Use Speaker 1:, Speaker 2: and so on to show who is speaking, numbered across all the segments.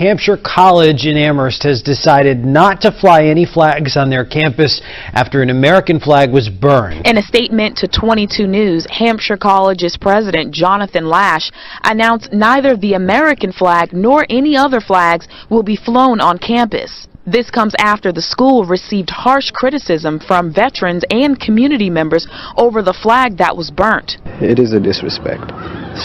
Speaker 1: Hampshire College in Amherst has decided not to fly any flags on their campus after an American flag was burned.
Speaker 2: In a statement to 22 News, Hampshire College's president, Jonathan Lash, announced neither the American flag nor any other flags will be flown on campus. This comes after the school received harsh criticism from veterans and community members over the flag that was burnt.
Speaker 3: It is a disrespect.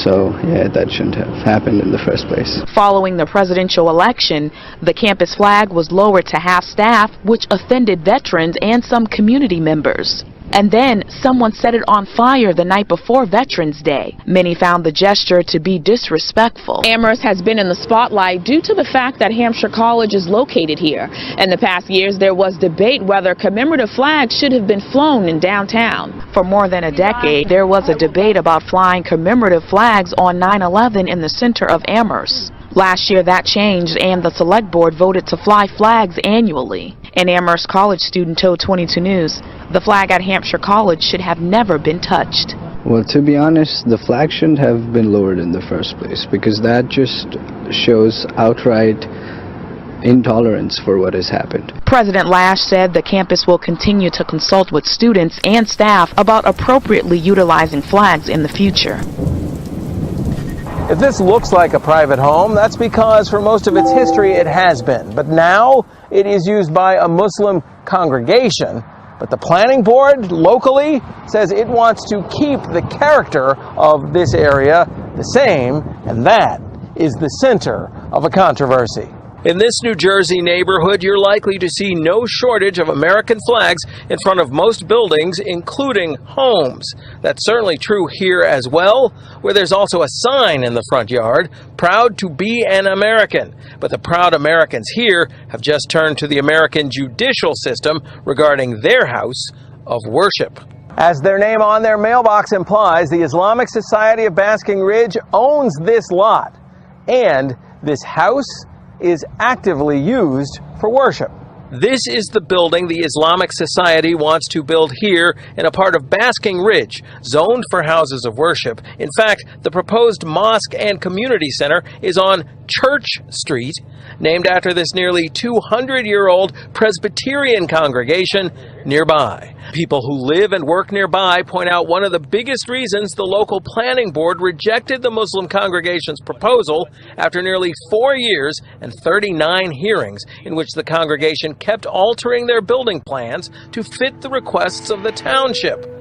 Speaker 3: So, yeah, that shouldn't have happened in the first place.
Speaker 2: Following the presidential election, the campus flag was lowered to half-staff, which offended veterans and some community members. And then someone set it on fire the night before Veterans Day. Many found the gesture to be disrespectful. Amherst has been in the spotlight due to the fact that Hampshire College is located here. In the past years, there was debate whether commemorative flags should have been flown in downtown. For more than a decade, there was a debate about flying commemorative flags on 9/11 in the center of Amherst. Last year that changed and the select board voted to fly flags annually. An Amherst College student told 22 News the flag at Hampshire College should have never been touched.
Speaker 3: Well, to be honest, the flag shouldn't have been lowered in the first place because that just shows outright intolerance for what has happened.
Speaker 2: President Lash said the campus will continue to consult with students and staff about appropriately utilizing flags in the future.
Speaker 4: If this looks like a private home, that's because for most of its history it has been. But now it is used by a Muslim congregation. But the planning board locally says it wants to keep the character of this area the same, and that is the center of a controversy. In this New Jersey neighborhood, you're likely to see no shortage of American flags in front of most buildings, including homes. That's certainly true here as well, where there's also a sign in the front yard, proud to be an American. But the proud Americans here have just turned to the American judicial system regarding their house of worship. As their name on their mailbox implies, the Islamic Society of Basking Ridge owns this lot, and this house is actively used for worship. This is the building the Islamic Society wants to build here in a part of Basking Ridge, zoned for houses of worship. In fact, the proposed mosque and community center is on Church Street, named after this nearly 200-year-old Presbyterian congregation nearby. People who live and work nearby point out one of the biggest reasons the local planning board rejected the Muslim congregation's proposal after nearly 4 years and 39 hearings in which the congregation kept altering their building plans to fit the requests of the township.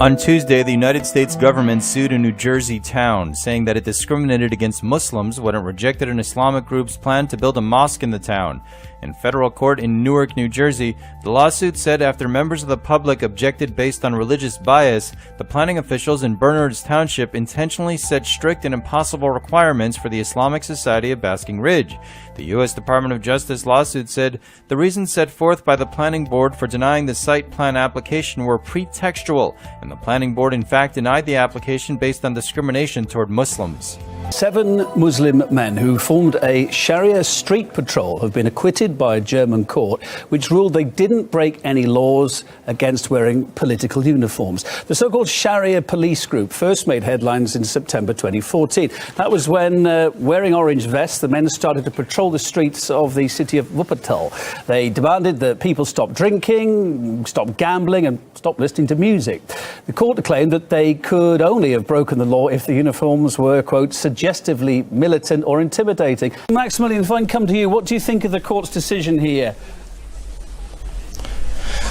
Speaker 5: On Tuesday, the United States government sued a New Jersey town, saying that it discriminated against Muslims when it rejected an Islamic group's plan to build a mosque in the town. In federal court in Newark, New Jersey, the lawsuit said after members of the public objected based on religious bias, the planning officials in Bernards Township intentionally set strict and impossible requirements for the Islamic Society of Basking Ridge. The U.S. Department of Justice lawsuit said the reasons set forth by the planning board for denying the site plan application were pretextual, and the planning board in fact denied the application based on discrimination toward Muslims.
Speaker 6: 7 Muslim men who formed a Sharia street patrol have been acquitted by a German court, which ruled they didn't break any laws against wearing political uniforms. The so-called Sharia police group first made headlines in September 2014. That was when, wearing orange vests, the men started to patrol the streets of the city of Wuppertal. They demanded that people stop drinking, stop gambling, and stop listening to music. The court claimed that they could only have broken the law if the uniforms were, quote, suggestively militant or intimidating. Maximilian, if I can come to you, what do you think of the court's decision here?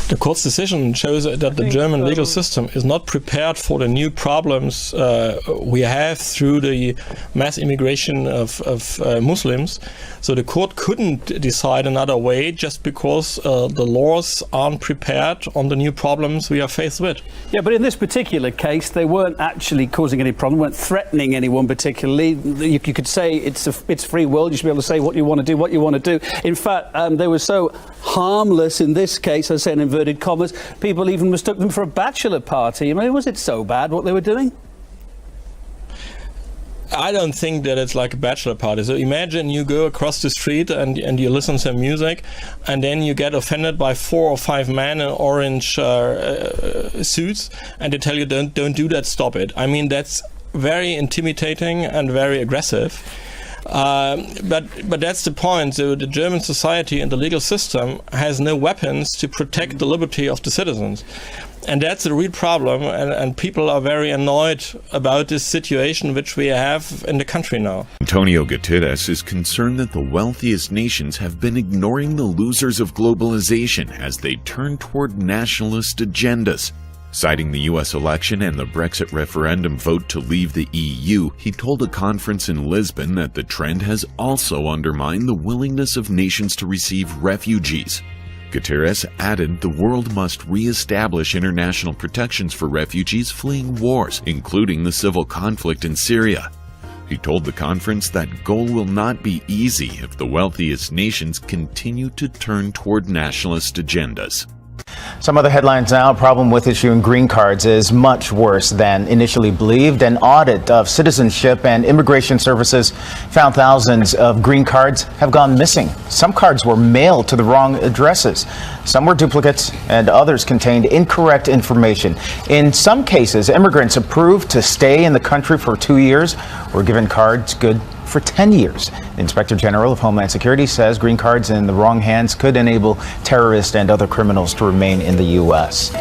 Speaker 7: The court's decision shows that the German legal system is not prepared for the new problems we have through the mass immigration of Muslims. So the court couldn't decide another way just because the laws aren't prepared on the new problems we are faced with.
Speaker 6: Yeah, but in this particular case, they weren't actually causing any problem, weren't threatening anyone particularly. You could say it's free will. You should be able to say what you want to do, what you want to do. In fact, they were so harmless in this case, I say in inverted commas, people even mistook them for a bachelor party. I mean, was it so bad what they were doing?
Speaker 7: I don't think that it's like a bachelor party. So imagine you go across the street and you listen to music, and then you get offended by 4 or 5 men in orange suits, and they tell you don't do that, stop it. I mean, that's very intimidating and very aggressive. But that's the point. So the German society and the legal system has no weapons to protect the liberty of the citizens. And that's a real problem, and people are very annoyed about this situation which we have in the country now.
Speaker 8: Antonio Guterres is concerned that the wealthiest nations have been ignoring the losers of globalization as they turn toward nationalist agendas. Citing the U.S. election and the Brexit referendum vote to leave the EU, he told a conference in Lisbon that the trend has also undermined the willingness of nations to receive refugees. Guterres added the world must re-establish international protections for refugees fleeing wars, including the civil conflict in Syria. He told the conference that goal will not be easy if the wealthiest nations continue to turn toward nationalist agendas.
Speaker 9: Some other headlines now. A problem with issuing green cards is much worse than initially believed. An audit of Citizenship and Immigration Services found thousands of green cards have gone missing. Some cards were mailed to the wrong addresses. Some were duplicates and others contained incorrect information. In some cases, immigrants approved to stay in the country for 2 years were given cards good for 10 years. The Inspector General of Homeland Security says green cards in the wrong hands could enable terrorists and other criminals to remain in the U.S.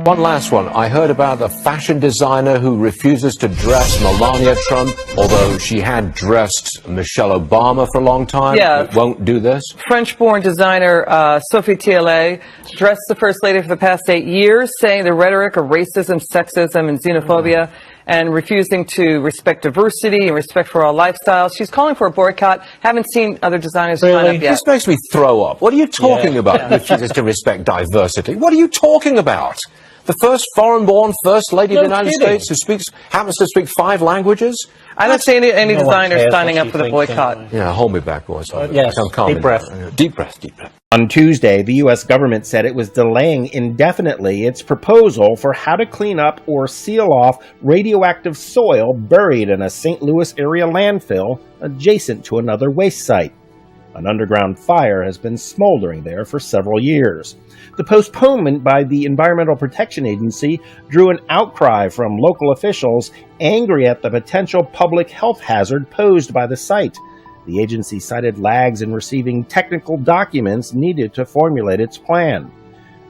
Speaker 10: One last one. I heard about a fashion designer who refuses to dress Melania Trump, although she had dressed Michelle Obama for a long time.
Speaker 11: Yeah.
Speaker 10: It won't do this.
Speaker 11: French-born designer Sophie Thiele dressed the First Lady for the past 8 years, saying the rhetoric of racism, sexism, and xenophobia, and refusing to respect diversity and respect for all lifestyles. She's calling for a boycott. Haven't seen other designers sign up yet.
Speaker 10: This makes me throw up. What are you talking about? Refuses to respect diversity. What are you talking about? The first foreign-born First Lady of the United States who happens to speak 5 languages?
Speaker 11: I don't see any designers signing up for the boycott.
Speaker 10: Yeah, hold me back, boys.
Speaker 12: Yes, deep breath.
Speaker 10: Deep breath, deep breath.
Speaker 12: On Tuesday, the U.S. government said it was delaying indefinitely its proposal for how to clean up or seal off radioactive soil buried in a St. Louis area landfill adjacent to another waste site. An underground fire has been smoldering there for several years. The postponement by the Environmental Protection Agency drew an outcry from local officials angry at the potential public health hazard posed by the site. The agency cited lags in receiving technical documents needed to formulate its plan.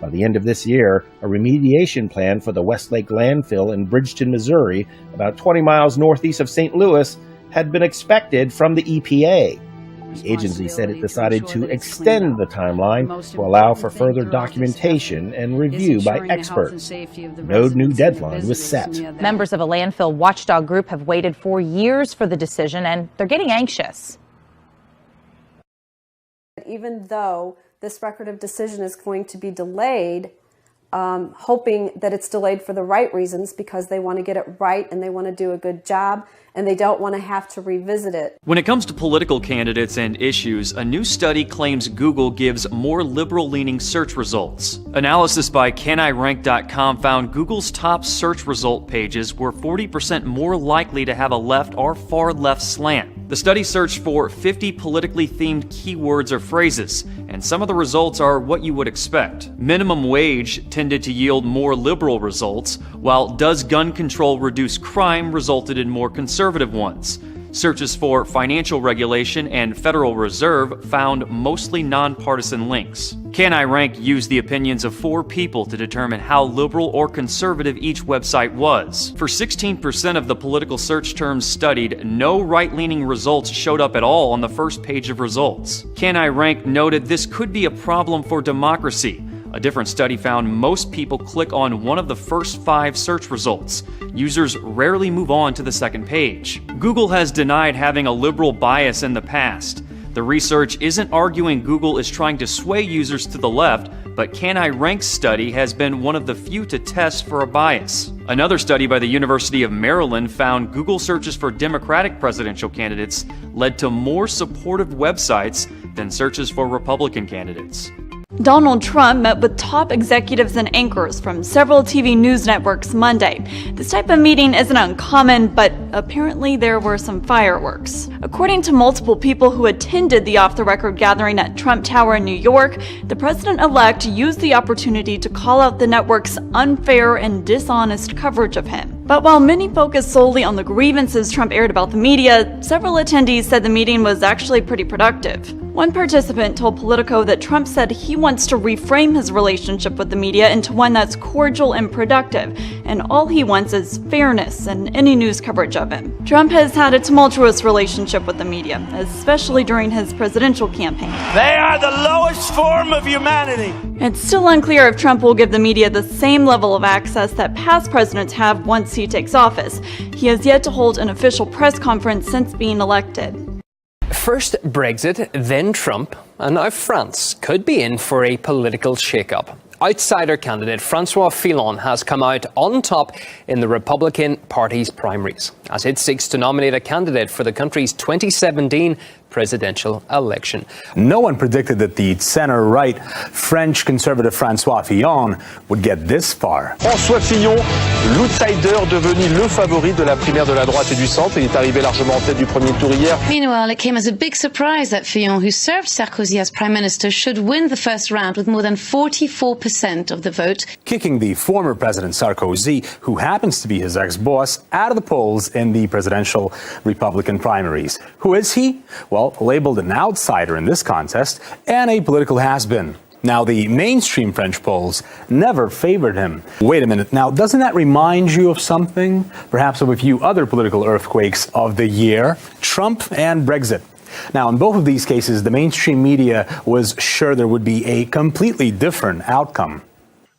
Speaker 12: By the end of this year, a remediation plan for the Westlake landfill in Bridgeton, Missouri, about 20 miles northeast of St. Louis, had been expected from the EPA. The agency said it decided to extend the timeline to allow for further documentation and review by experts. No new deadline was set.
Speaker 13: Members of a landfill watchdog group have waited for years for the decision, and they're getting anxious.
Speaker 14: Even though this record of decision is going to be delayed, hoping that it's delayed for the right reasons, because they want to get it right and they want to do a good job and they don't want to have to revisit it.
Speaker 15: When it comes to political candidates and issues, a new study claims Google gives more liberal-leaning search results. Analysis by CanIRank.com found Google's top search result pages were 40% more likely to have a left or far left slant. The study searched for 50 politically themed keywords or phrases, and some of the results are what you would expect. Minimum wage tended to yield more liberal results, while does gun control reduce crime resulted in more conservative ones. Searches for financial regulation and Federal Reserve found mostly nonpartisan links. CanIRank used the opinions of 4 people to determine how liberal or conservative each website was. For 16% of the political search terms studied, no right-leaning results showed up at all on the first page of results. CanIRank noted this could be a problem for democracy. A different study found most people click on one of the first 5 search results. Users rarely move on to the second page. Google has denied having a liberal bias in the past. The research isn't arguing Google is trying to sway users to the left, but CanIRank's study has been one of the few to test for a bias. Another study by the University of Maryland found Google searches for Democratic presidential candidates led to more supportive websites than searches for Republican candidates.
Speaker 16: Donald Trump met with top executives and anchors from several TV news networks Monday. This type of meeting isn't uncommon, but apparently there were some fireworks. According to multiple people who attended the off-the-record gathering at Trump Tower in New York, the president-elect used the opportunity to call out the network's unfair and dishonest coverage of him. But while many focused solely on the grievances Trump aired about the media, several attendees said the meeting was actually pretty productive. One participant told Politico that Trump said he wants to reframe his relationship with the media into one that's cordial and productive, and all he wants is fairness in any news coverage of him. Trump has had a tumultuous relationship with the media, especially during his presidential campaign.
Speaker 17: They are the lowest form of humanity.
Speaker 16: It's still unclear if Trump will give the media the same level of access that past presidents have once he takes office. He has yet to hold an official press conference since being elected.
Speaker 18: First Brexit, then Trump, and now France could be in for a political shake-up. Outsider candidate Francois Fillon has come out on top in the Republican Party's primaries as it seeks to nominate a candidate for the country's 2017 presidential election.
Speaker 19: No one predicted that the center-right French conservative Francois Fillon would get this far.
Speaker 10: François Fillon, l'outsider devenu le favori de la primaire de la droite et du centre. Il est arrivé largement en tête du premier tour hier.
Speaker 20: Meanwhile, it came as a big surprise that Fillon, who served Sarkozy as prime minister, should win the first round with more than 44% of the vote.
Speaker 19: Kicking the former President Sarkozy, who happens to be his ex-boss, out of the polls in the presidential Republican primaries. Who is he? Well, labeled an outsider in this contest and a political has-been. Now, the mainstream French polls never favored him. Wait a minute. Now, doesn't that remind you of something? Perhaps of a few other political earthquakes of the year? Trump and Brexit. Now, in both of these cases, the mainstream media was sure there would be a completely different outcome.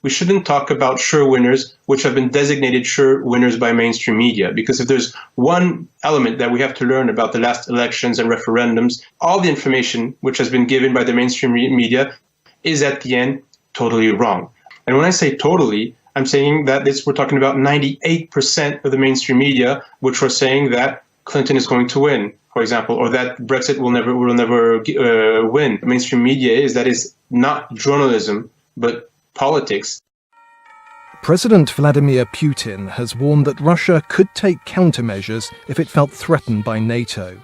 Speaker 21: We shouldn't talk about sure winners, which have been designated sure winners by mainstream media, because if there's one element that we have to learn about the last elections and referendums, all the information which has been given by the mainstream media is at the end totally wrong. And when I say totally, I'm saying that we're talking about 98% of the mainstream media, which were saying that Clinton is going to win, for example, or that Brexit will never win. The mainstream media is not journalism, but politics.
Speaker 22: President Vladimir Putin has warned that Russia could take countermeasures if it felt threatened by NATO.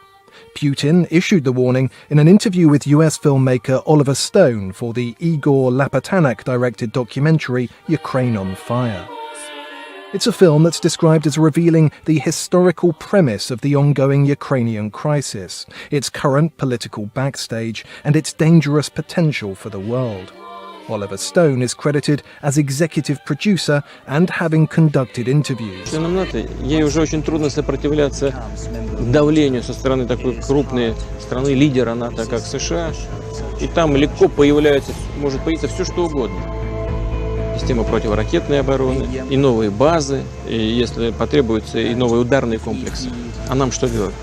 Speaker 22: Putin issued the warning in an interview with US filmmaker Oliver Stone for the Igor Lapatanak-directed documentary Ukraine on Fire. It's a film that's described as revealing the historical premise of the ongoing Ukrainian crisis, its current political backstage, and its dangerous potential for the world. Oliver Stone is credited as executive producer and having conducted interviews.
Speaker 23: Ей уже очень трудно сопротивляться давлению со стороны такой крупной страны, лидера НАТО, как США. И там легко может появиться все, что угодно. Система противоракетной обороны, и новые базы, и если потребуются, и новые ударные комплексы. А нам что делать?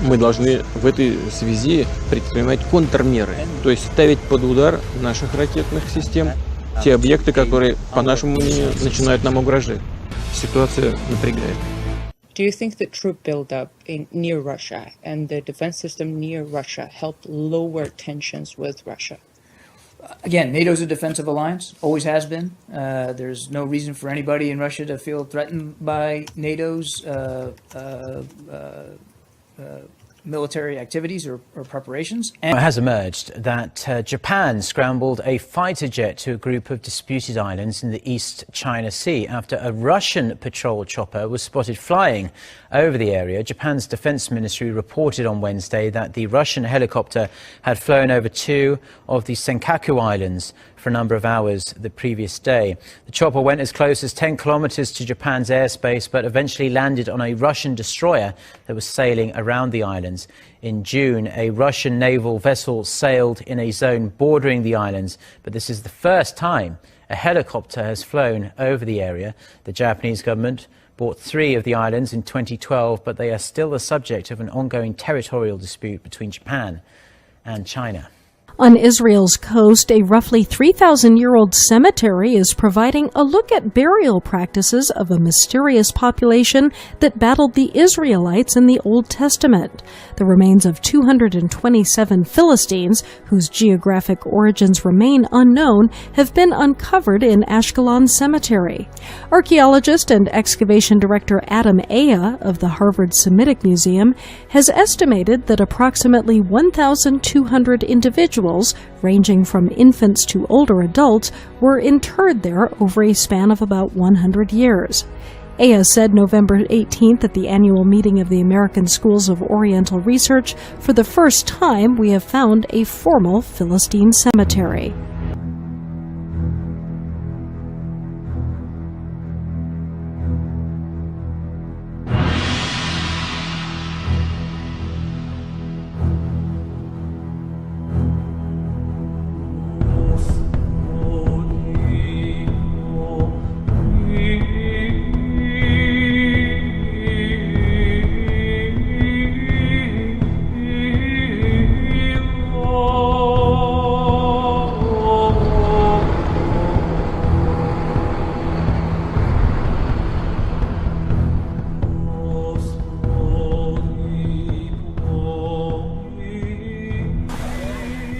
Speaker 23: Мы должны в этой связи предпринимать контрмеры, то есть ставить под удар наших ракетных систем те объекты, которые, по нашему мнению, начинают нам угрожать. Ситуация напрягает.
Speaker 24: Do you think the troop buildup near Russia and the defense system near Russia helped lower tensions with Russia?
Speaker 25: Again, NATO's a defensive alliance, always has been. There's no reason for anybody in Russia to feel threatened by NATO's military activities or preparations.
Speaker 26: It has emerged that Japan scrambled a fighter jet to a group of disputed islands in the East China Sea after a Russian patrol chopper was spotted flying over the area. Japan's defense ministry reported on Wednesday that the Russian helicopter had flown over two of the Senkaku Islands for a number of hours the previous day. The chopper went as close as 10 kilometers to Japan's airspace, but eventually landed on a Russian destroyer that was sailing around the islands. In June, a Russian naval vessel sailed in a zone bordering the islands, but this is the first time a helicopter has flown over the area. The Japanese government bought 3 of the islands in 2012, but they are still the subject of an ongoing territorial dispute between Japan and China.
Speaker 1: On Israel's coast, a roughly 3,000-year-old cemetery is providing a look at burial practices of a mysterious population that battled the Israelites in the Old Testament. The remains of 227 Philistines, whose geographic origins remain unknown, have been uncovered in Ashkelon Cemetery. Archaeologist and excavation director Adam Aya of the Harvard Semitic Museum has estimated that approximately 1,200 individuals, ranging from infants to older adults, were interred there over a span of about 100 years. Aya said November 18th at the annual meeting of the American Schools of Oriental Research, "For the first time, we have found a formal Philistine cemetery."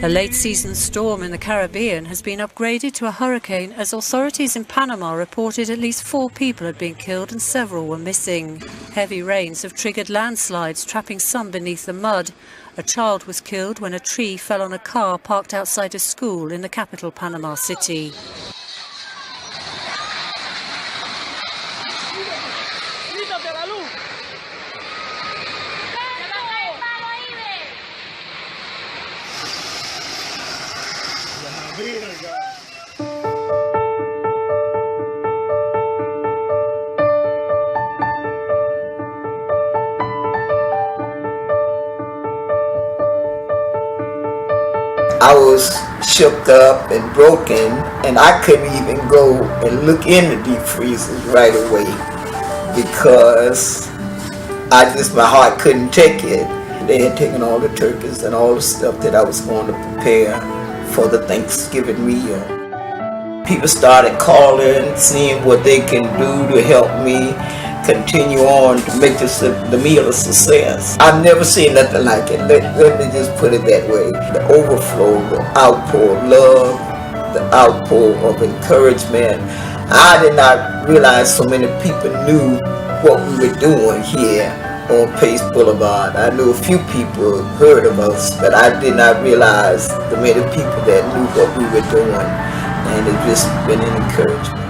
Speaker 2: A late-season storm in the Caribbean has been upgraded to a hurricane as authorities in Panama reported at least 4 people had been killed and several were missing. Heavy rains have triggered landslides, trapping some beneath the mud. A child was killed when a tree fell on a car parked outside a school in the capital, Panama City.
Speaker 3: I was shook up and broken, and I couldn't even go and look in the deep freezers right away because my heart couldn't take it. They had taken all the turkeys and all the stuff that I was going to prepare for the Thanksgiving meal. People started calling, seeing what they can do to help me continue on to make the meal a success. I've never seen nothing like it. Let me just put it that way. The overflow, the outpour of love, the outpour of encouragement. I did not realize so many people knew what we were doing here on Pace Boulevard. I knew a few people heard of us, but I did not realize the many people that knew what we were doing, and it's just been an encouragement.